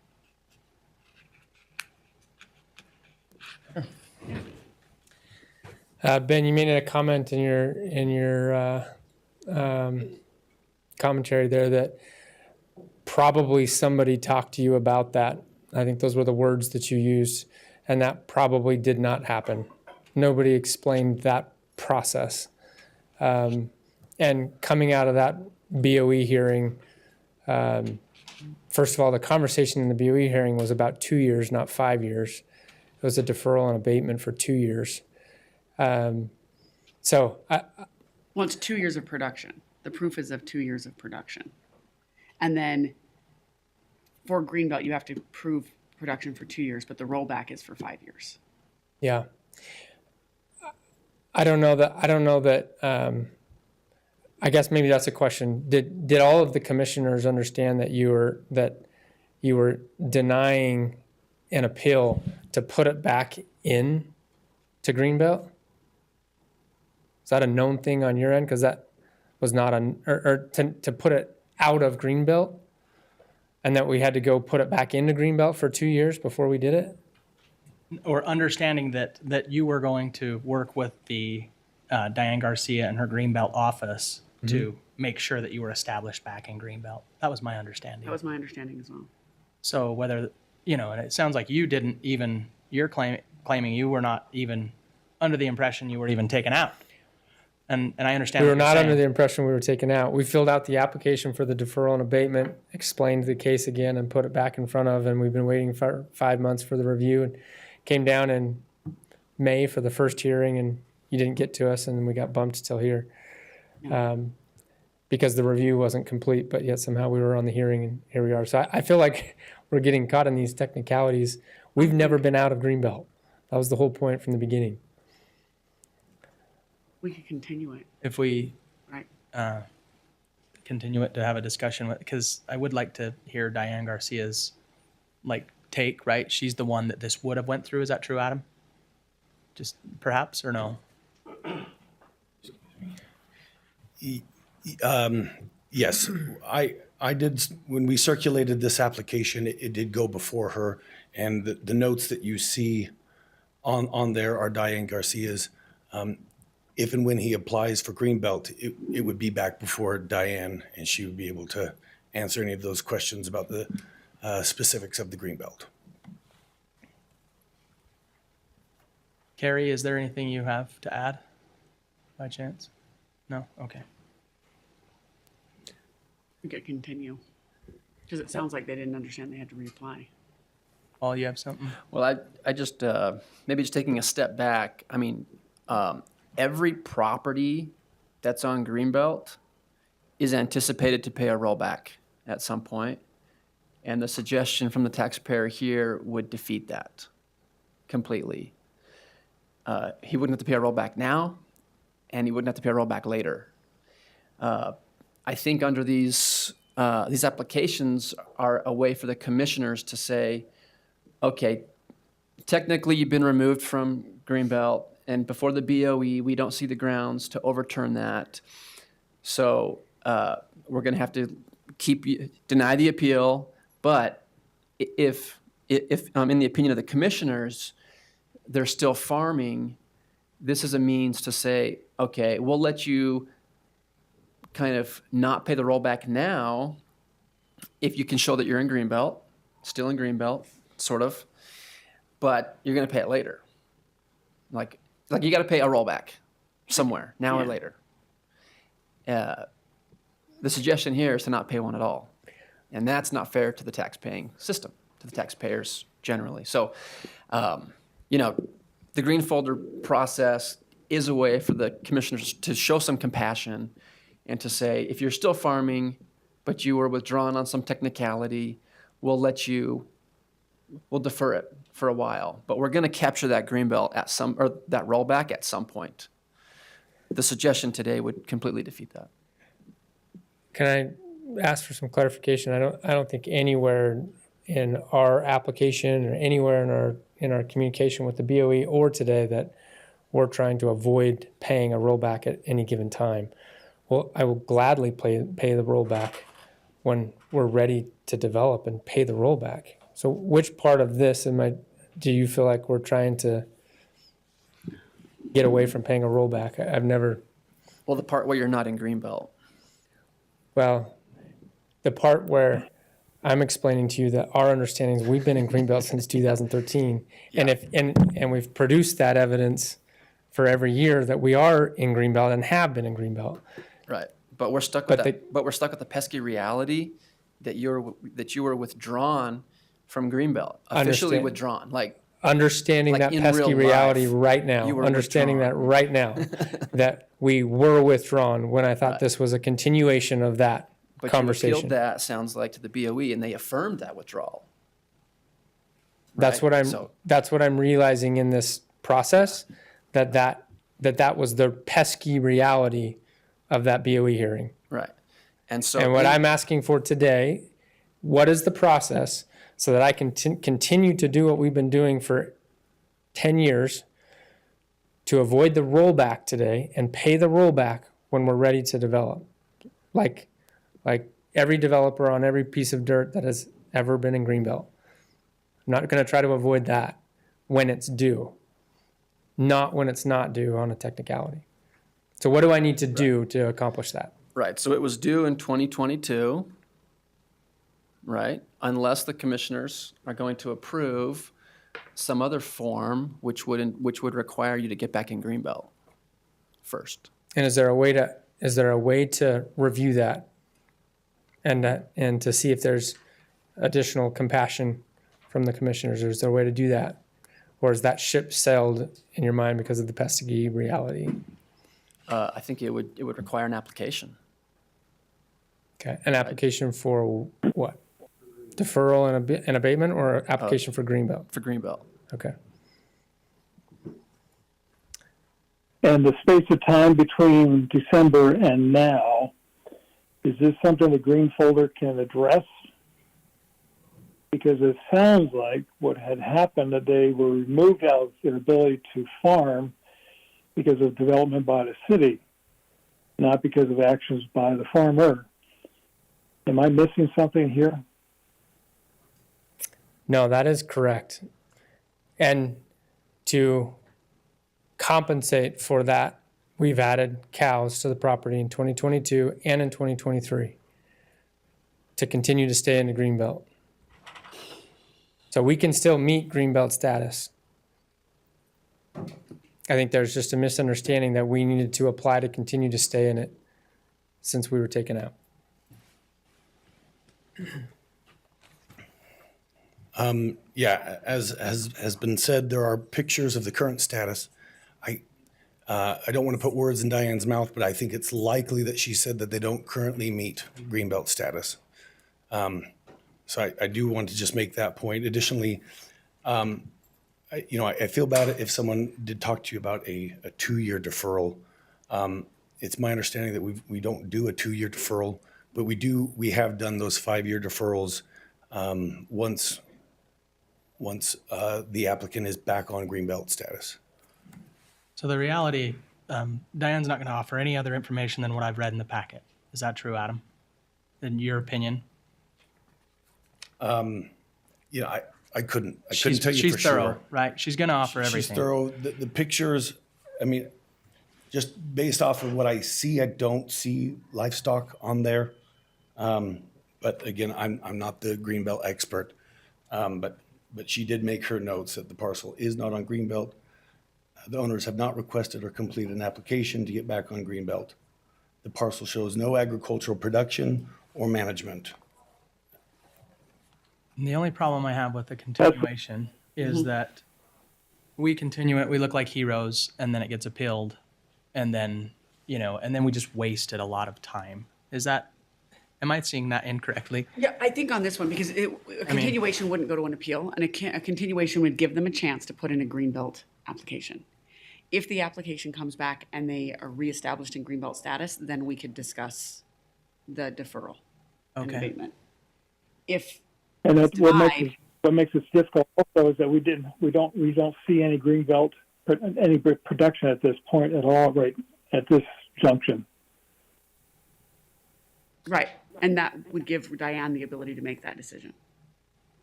Ben, you made a comment in your commentary there that probably somebody talked to you about that. I think those were the words that you used, and that probably did not happen. Nobody explained that process. And coming out of that BOE hearing, first of all, the conversation in the BOE hearing was about 2 years, not 5 years. It was a deferral and abatement for 2 years. So Well, it's 2 years of production. The proof is of 2 years of production. And then for Greenbelt, you have to prove production for 2 years, but the rollback is for 5 years. yeah, I don't know that. I guess maybe that's a question. Did all of the commissioners understand that you were denying an appeal to put it back in to Greenbelt? Is that a known thing on your end? Because that was not or to put it out of Greenbelt, and that we had to go put it back into Greenbelt for 2 years before we did it? Or understanding that you were going to work with the Diane Garcia and her Greenbelt office to make sure that you were established back in Greenbelt. That was my understanding. That was my understanding as well. So whether, and it sounds like you didn't even, you're claiming you were not even under the impression you were even taken out. And I understand. We what were you're not under saying. the impression we were taken out. We filled out the application for the deferral and abatement, explained the case again, and put it back in front of, and we've been waiting for 5 months for the review, and came down in May for the first hearing, and you didn't get to us, and then we got bumped till here. Because the review wasn't complete, but yet somehow we were on the hearing, and here we are. So I feel like we're getting caught in these technicalities. We've never been out of Greenbelt. That was the whole point from the beginning. We could continue it. If we Right. continue it to have a discussion with, because I would like to hear Diane Garcia's take, right? She's the one that this would have went through. Is that true, Adam? Just perhaps, or no? Yes, I did, when we circulated this application, it did go before her, and the notes that you see on there are Diane Garcia's. If and when he applies for Greenbelt, it would be back before Diane, and she would be able to answer any of those questions about the specifics of the Greenbelt. Carrie, is there anything you have to add by chance? No? Okay. We could continue. Because it sounds like they didn't understand they had to reapply. Paul, you have something? Well, I just, maybe just taking a step back, I mean, every property that's on Greenbelt is anticipated to pay a rollback at some point, and the suggestion from the taxpayer here would defeat that completely. He wouldn't have to pay a rollback now, and he wouldn't have to pay a rollback later. I think under these applications are a way for the commissioners to say, okay, technically you've been removed from Greenbelt, and before the BOE, we don't see the grounds to overturn that. So we're going to have to deny the appeal. But if in the opinion of the commissioners, they're still farming, this is a means to say, okay, we'll let you kind of not pay the rollback now if you can show that you're in Greenbelt, still in Greenbelt, sort of, but you're going to pay it later. Like you got to pay a rollback somewhere, now or later. The suggestion here is to not pay one at all. And that's not fair to the tax-paying system, to the taxpayers generally. So, the green folder process is a way for the commissioners to show some compassion and to say, if you're still farming, but you were withdrawn on some technicality, we'll defer it for a while, but we're going to capture that Greenbelt or that rollback at some point. The suggestion today would completely defeat that. Can I ask for some clarification? I don't think anywhere in our application or anywhere in our communication with the BOE or today that we're trying to avoid paying a rollback at any given time. Well, I will gladly pay the rollback when we're ready to develop and pay the rollback. So which part of this do you feel like we're trying to get away from paying a rollback? I've never... Well, the part where you're not in Greenbelt. Well, the part where I'm explaining to you that our understanding is we've been in Greenbelt since 2013, and we've produced that evidence for every year that we are in Greenbelt and have been in Greenbelt. Right, but we're stuck with But that, but we're stuck with the pesky reality that you were withdrawn from Greenbelt, officially Understand. withdrawn, like, Understanding Like that in pesky real reality life, right now, you were understanding that withdrawn. right now, that we were withdrawn when I thought Right. this was a continuation of that but you conversation. appealed that, sounds like, to the BOE, and they affirmed that withdrawal. That's Right? what I'm, So- that's what I'm realizing in this process, that was the pesky reality of that BOE hearing. Right, and so. And what in- I'm asking for today, what is the process so that I can continue to do what we've been doing for 10 years to avoid the rollback today and pay the rollback when we're ready to develop? Like every developer on every piece of dirt that has ever been in Greenbelt. I'm not going to try to avoid that when it's due, not when it's not due on a technicality. So what do I need to do to accomplish that? Right, so it was due in 2022, right? Unless the commissioners are going to approve some other form which would require you to get back in Greenbelt first. And is there a way to review that and to see if there's additional compassion from the commissioners? Or is there a way to do that? Or is that ship sailed in your mind because of the pesky reality? I think it would require an application. Okay, an application for what? Deferral and abatement, or application for Greenbelt? For Greenbelt. Okay. And the space of time between December and now, is this something the green folder can address? Because it sounds like what had happened, that they were removed out of their ability to farm because of development by the city, not because of actions by the farmer. Am I missing something here? No, that is correct. And to compensate for that, we've added cows to the property in 2022 and in 2023 to continue to stay in the Greenbelt. So we can still meet Greenbelt status. I think there's just a misunderstanding that we needed to apply to continue to stay in it since we were taken out. Yeah, as has been said, there are pictures of the current status. I don't want to put words in Diane's mouth, but I think it's likely that she said that they don't currently meet Greenbelt status. So I do want to just make that point. Additionally, I feel bad if someone did talk to you about a 2-year deferral. It's my understanding that we don't do a 2-year deferral, but we have done those 5-year deferrals once the applicant is back on Greenbelt status. So the reality, Diane's not going to offer any other information than what I've read in the packet. Is that true, Adam? In your opinion? I couldn't tell you she's for thorough, sure. right? She's going to offer everything. She's thorough. The pictures, I mean, just based off of what I see, I don't see livestock on there. But again, I'm not the Greenbelt expert. But she did make her notes that the parcel is not on Greenbelt. The owners have not requested or completed an application to get back on Greenbelt. The parcel shows no agricultural production or management. And the only problem I have with the continuation is that we continue it, we look like heroes, and then it gets appealed, and then, and then we just wasted a lot of time. Am I seeing that incorrectly? Yeah, I think on this one, because a continuation wouldn't go to an appeal, and a continuation would give them a chance to put in a Greenbelt application. If the application comes back and they are reestablished in Greenbelt status, then we could discuss the deferral and Okay. abatement. If And it's what denied, makes this difficult also is that we don't see any greenbelt, any production at this point at all, right at this junction. right, and that would give Diane the ability to make that decision.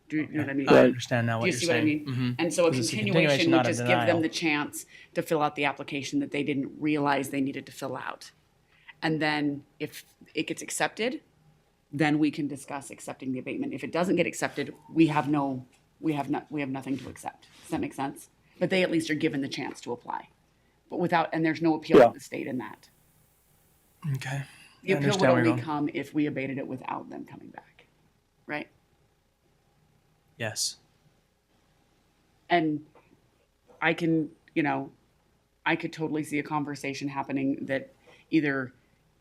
Do you know what I mean? I understand now what Do you you're see what I saying. mean? Mhm. And so a Because it's a continuation would not a just give them denial. the chance to fill out the application that they didn't realize they needed to fill out. And then if it gets accepted, then we can discuss accepting the abatement. If it doesn't get accepted, we have nothing to accept. Does that make sense? But they at least are given the chance to apply. but without, and there's no appeal Yeah. to the state in that. Okay. The I appeal would understand where you're only going. come if we abated it without them coming back, right? Yes. And I can, you know, I could totally see a conversation happening that either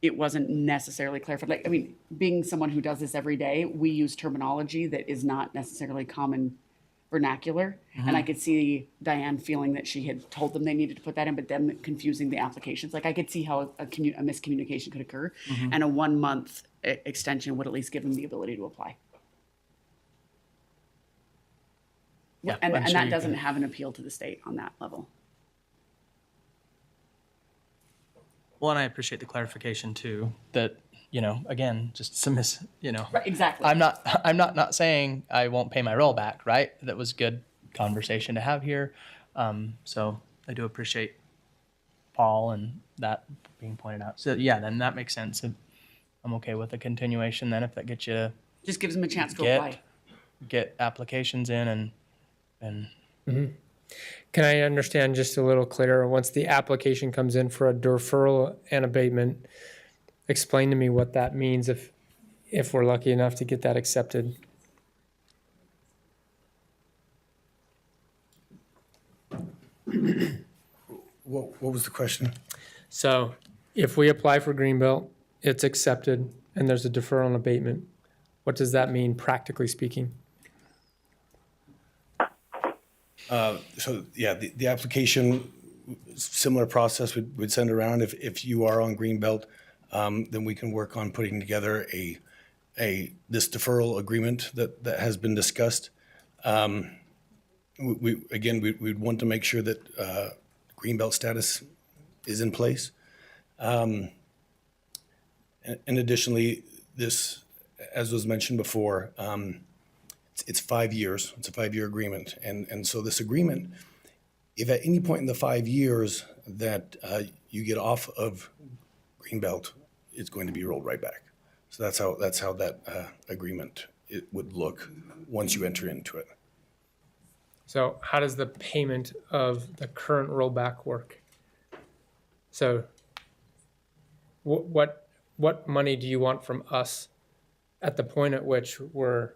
it wasn't necessarily clarified. Like, I mean, being someone who does this every day, we use terminology that is not necessarily common vernacular. And I could see Diane feeling that she had told them they needed to put that in, but them confusing the applications. Like, I could see how a miscommunication could occur. And a 1 month extension would at least give them the ability to apply. Yeah, And, I'm and sure that you doesn't can- have an appeal to the state on that level. Well, and I appreciate the clarification too, that, you know, again, just some Right, exactly. I'm not saying I won't pay my rollback, right? That was good conversation to have here. So I do appreciate Paul and that being pointed out. So yeah, then that makes sense. I'm okay with a continuation then if that gets you to Just gives them a chance to apply. get applications in and Can I understand just a little clearer, once the application comes in for a deferral and abatement, explain to me what that means if we're lucky enough to get that accepted? What was the question? So if we apply for Greenbelt, it's accepted, and there's a deferral and abatement, what does that mean practically speaking? So, yeah, the application, similar process, we'd send around. If you are on Greenbelt, then we can work on putting together this deferral agreement that has been discussed. We'd want to make sure that Greenbelt status is in place. And additionally, this, as was mentioned before, it's 5 years. It's a 5-year agreement. And so this agreement, if at any point in the 5 years that you get off of Greenbelt, it's going to be rolled right back. So that's how that agreement it would look once you enter into it. So how does the payment of the current rollback work? So what money do you want from us at the point at which we're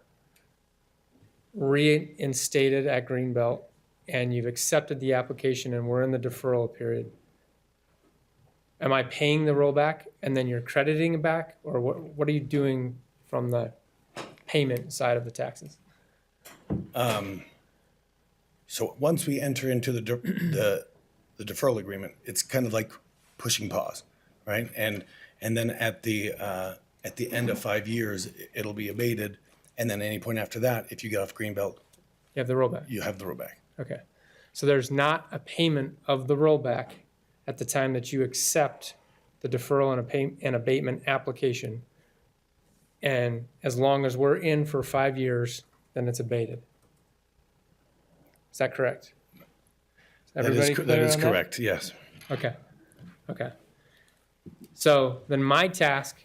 reinstated at Greenbelt and you've accepted the application and we're in the deferral period? Am I paying the rollback and then you're crediting it back? Or what are you doing from the payment side of the taxes? So once we enter into the deferral agreement, it's kind of like pushing pause, right? And then at the end of 5 years, it'll be abated. And then any point after that, if you get off Greenbelt, You have the rollback. you have the rollback. Okay. So there's not a payment of the rollback at the time that you accept the deferral and abatement application. And as long as we're in for 5 years, then it's abated. Is that correct? Everybody That clear is on correct, yes. Okay. Okay. So then my task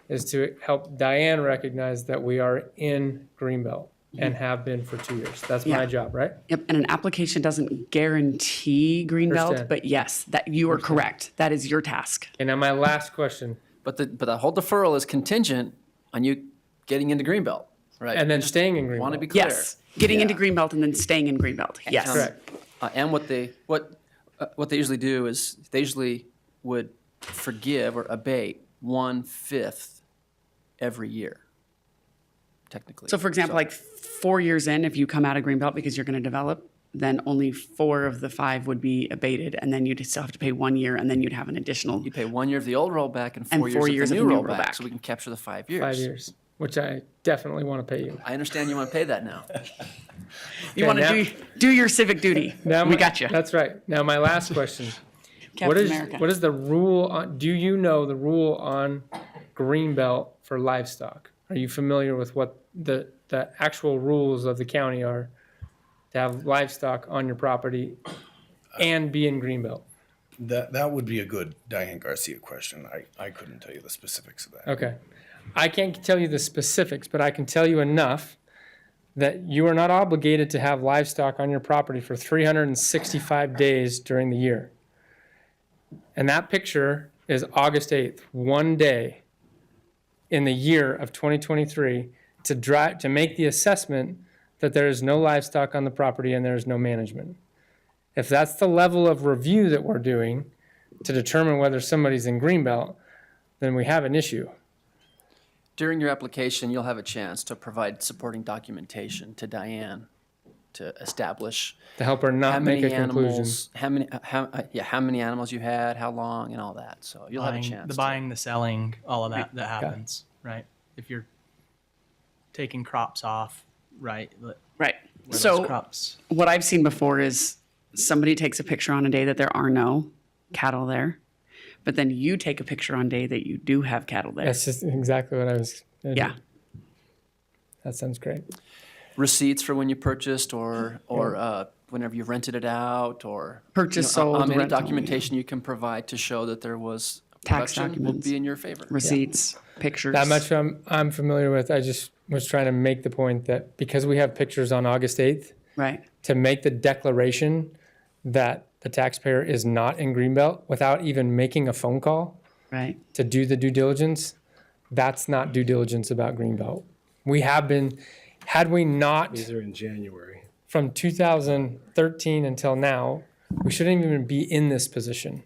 is to help Diane recognize that we are in Greenbelt and have been for 2 years. That's my Yeah. job, right? Yep, and an application doesn't guarantee Greenbelt, Understand. but yes, that you are correct. That is your task. And now my last question, But the whole deferral is contingent on you getting into Greenbelt, right? and then staying in Want to be Greenbelt. clear. Yes, getting into Greenbelt and then staying in Greenbelt. Yes. Correct. And what they usually do is they usually would forgive or abate 1/5 every year, technically. So for example, like 4 years in, if you come out of Greenbelt because you're going to develop, then only 4 of the 5 would be abated, and then you'd still have to pay 1 year, and then you'd have an additional. You pay 1 year of the old rollback and 4 And years, 4 of years the of new the new rollback, rollback. so we can capture the 5 years. 5 years, which I definitely want to pay you. I understand you want to pay that now. You want now- to do your civic duty. Now We my- got you. That's right. Now my last question. Captain What is America. what is the rule on, do you know the rule on Greenbelt for livestock? Are you familiar with what the actual rules of the county are to have livestock on your property and be in Greenbelt? That would be a good Diane Garcia question. I couldn't tell you the specifics of that. Okay. I can't tell you the specifics, but I can tell you enough that you are not obligated to have livestock on your property for 365 days during the year. And that picture is August 8th, one day in the year of 2023 to make the assessment that there is no livestock on the property and there is no management. If that's the level of review that we're doing to determine whether somebody's in Greenbelt, then we have an issue. During your application, you'll have a chance to provide supporting documentation to Diane to establish To help her how not make many a conclusion. animals, how many animals you had, how long, and all that. So you'll have a chance. The to- buying, the selling, all of that happens, right? If you're taking crops off, right? Right. Where So those crops. what I've seen before is somebody takes a picture on a day that there are no cattle there, but then you take a picture on a day that you do have cattle there. That's just exactly what I was. Yeah. That sounds great. Receipts for when you purchased or whenever you rented it out or Purchase, sold, any rental, documentation you can provide to show that there was Tax production will documents. be in your favor. Receipts, pictures. That much I'm familiar with. I just was trying to make the point that because we have pictures on August 8th, Right. to make the declaration that the taxpayer is not in Greenbelt without even making a phone call Right. to do the due diligence, that's not due diligence about Greenbelt. We have been, had we not, These are in January. from 2013 until now, we shouldn't even be in this position.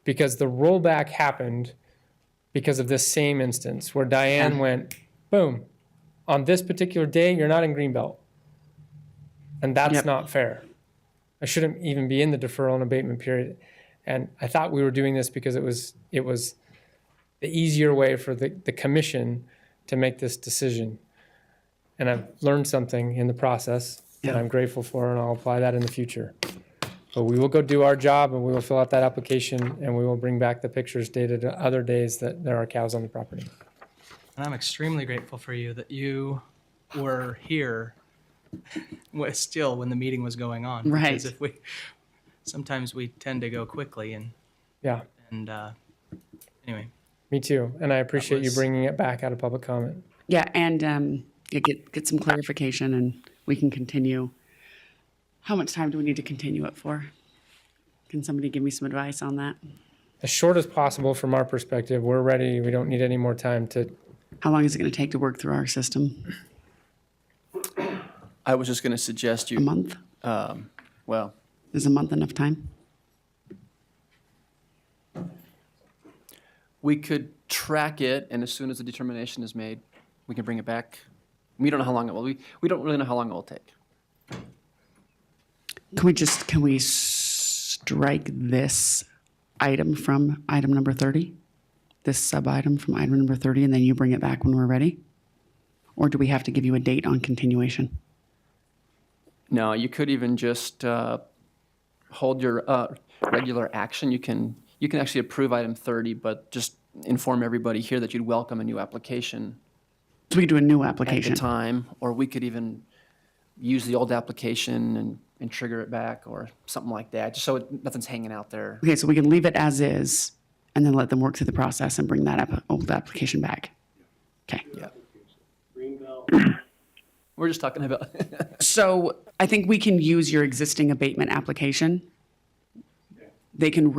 Because the rollback happened because of this same instance where Diane went, boom, on this particular day, you're not in Greenbelt. And that's Yep. not fair. I shouldn't even be in the deferral and abatement period. And I thought we were doing this because it was the easier way for the commission to make this decision. And I've learned something in the process that I'm grateful for, and I'll apply that in the future. But we will go do our job, and we will fill out that application, and we will bring back the pictures dated other days that there are cows on the property. And I'm extremely grateful for you that you were here still when the meeting was going on. Right. Because sometimes we tend to go quickly and Yeah, anyway. me too. And I appreciate you was- bringing it back out of public comment. Yeah, and you get some clarification, and we can continue. How much time do we need to continue it for? Can somebody give me some advice on that? As short as possible from our perspective. We're ready. We don't need any more time to. How long is it going to take to work through our system? I was just going to suggest A you, month? well, Is a month enough time? we could track it, and as soon as the determination is made, we can bring it back. We don't know how long it will. We don't really know how long it will take. Can we strike this item from item number 30? This sub-item from item number 30, and then you bring it back when we're ready? Or do we have to give you a date on continuation? No, you could even just hold your regular action. You can actually approve item 30, but just inform everybody here that you'd welcome a new application So we can do a new at application. the time, or we could even use the old application and trigger it back or something like that, just so nothing's hanging out there. Okay, so we can leave it as is, and then let them work through the process and bring that old application back. Okay. Yeah. We're just talking about. So I think we can use your existing abatement application. They can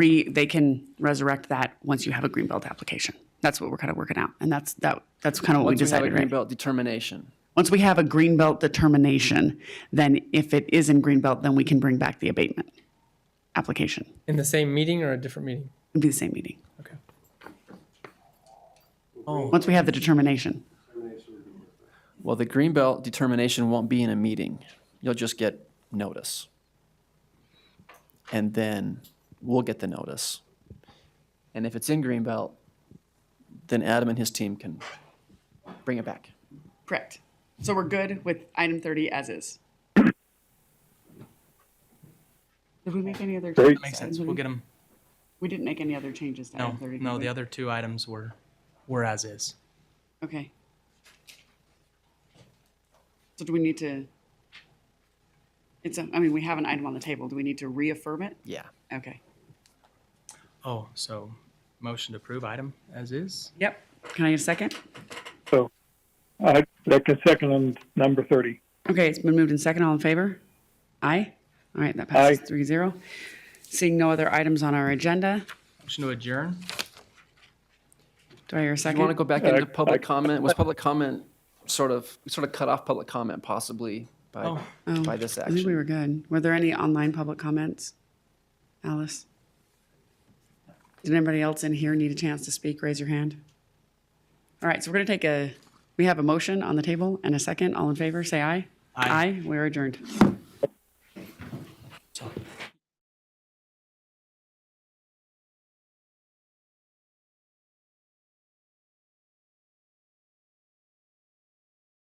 resurrect that once you have a Greenbelt application. That's what we're kind of working out, and that's kind of what we Once we have a decided, right? Greenbelt determination. Once we have a Greenbelt determination, then if it is in Greenbelt, then we can bring back the abatement application. In the same meeting or a different meeting? It'd be the same meeting. Okay. Once we have the determination. Well, the Greenbelt determination won't be in a meeting. You'll just get notice. And then we'll get the notice. And if it's in Greenbelt, then Adam and his team can bring it back. Correct. So we're good with item 30 as is. Did we make any other Great. changes? Makes sense. We'll get them. We didn't make any other changes to No, item 30. no, did we? the other two items were as is. Okay. So do we need to, we have an item on the table. Do we need to reaffirm it? Yeah. Okay. Oh, so motion to approve item as is? Yep. Can I get a second? So I can second on number 30. Okay, it's been moved in second. All in favor? Aye? All right, that passes Aye. 3-0. Seeing no other items on our agenda, Motion to adjourn? do I hear a Do you second? want to go back into public comment? Was public comment sort of cut off public comment possibly by this I think we action? were good. Were there any online public comments? Alice? Did anybody else in here need a chance to speak? Raise your hand. All right, so we're going to we have a motion on the table and a second. All in favor, say aye. Aye. We're adjourned.